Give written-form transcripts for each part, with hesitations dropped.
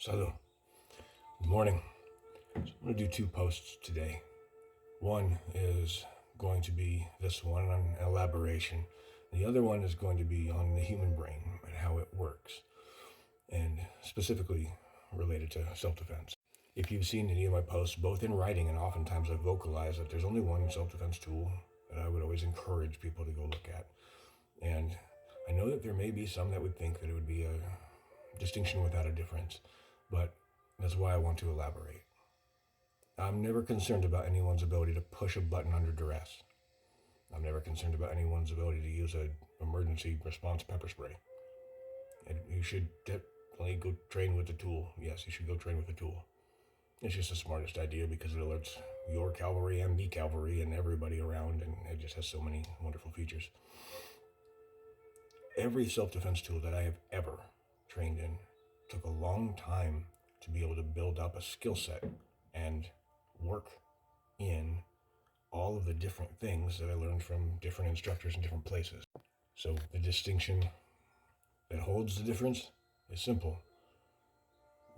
Good morning. So I'm going to do two posts today. One is going to be this one on elaboration. The other one is going to be on the human brain and how it works, and specifically related to self-defense. If you've seen any of my posts, both in writing and oftentimes I vocalize that there's only one self-defense tool that I would always encourage people to go look at. And I know that there may be some that would think that it would be a distinction without a difference, but that's why I want to elaborate. I'm never concerned about anyone's ability to push a button under duress. I'm never concerned about anyone's ability to use an emergency response pepper spray. And you should definitely go train with the tool. Yes, you should go train with the tool. It's just the smartest idea because it alerts your cavalry and the cavalry and everybody around, and it just has so many wonderful features. Every self-defense tool that I have ever trained in took a long time to be able to build up a skill set and work in all of the different things that I learned from different instructors in different places. So the distinction that holds the difference is simple.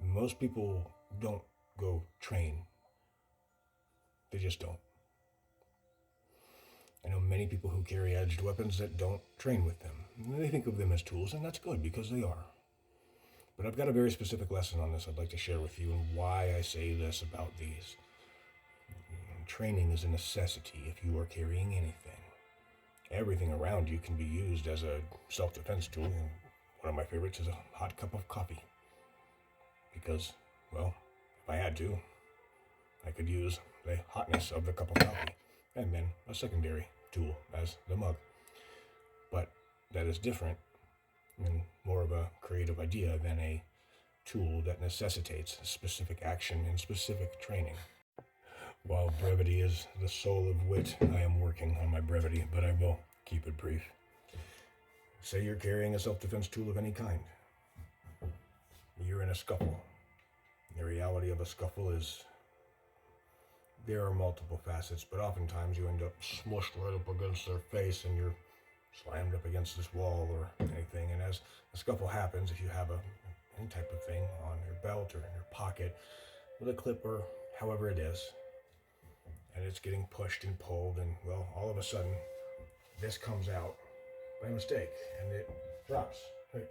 Most people don't go train. They just don't. I know many people who carry edged weapons that don't train with them. They think of them as tools, and that's good because they are. But I've got a very specific lesson on this I'd like to share with you and why I say this about these. Training is a necessity if you are carrying anything. Everything around you can be used as a self-defense tool. One of my favorites is a hot cup of coffee. Because, well, if I had to, I could use the hotness of the cup of coffee and then a secondary tool as the mug. But that is different and more of a creative idea than a tool that necessitates specific action and specific training. While brevity is the soul of wit, I am working on my brevity, but I will keep it brief. Say you're carrying a self-defense tool of any kind. You're in a scuffle. The reality of a scuffle is there are multiple facets, but oftentimes you end up smushed right up against their face and you're slammed up against this wall or anything. And as the scuffle happens, if you have any type of thing on your belt or in your pocket with a clip or however it is, and it's getting pushed and pulled, and well, all of a sudden this comes out by mistake and it drops right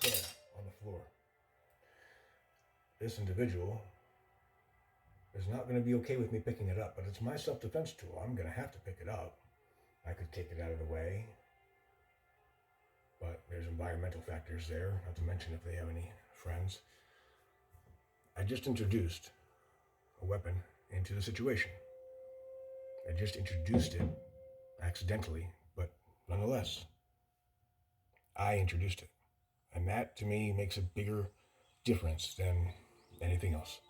there on the floor. This individual is not going to be okay with me picking it up, but it's my self-defense tool. I'm going to have to pick it up. I could kick it out of the way, but there's environmental factors there, not to mention if they have any friends. I just introduced a weapon into the situation. I just introduced it accidentally, but nonetheless, I introduced it. And that, to me, makes a bigger difference than anything else.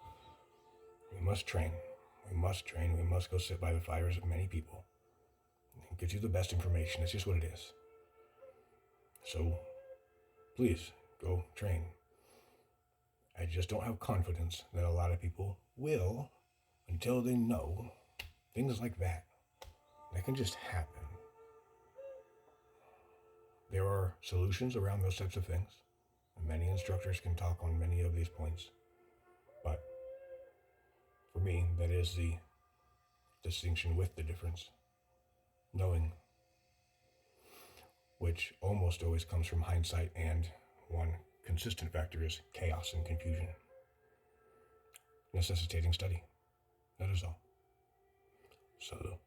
We must train. We must train. We must go sit by the fires of many people. It gives you the best information. It's just what it is. So, please, go train. I just don't have confidence that a lot of people will until they know things like that. That can just happen. There are solutions around those types of things. And many instructors can talk on many of these points. But for me, that is the distinction with the difference. Knowing, which almost always comes from hindsight, and one consistent factor is chaos and confusion, necessitating study. That is all. So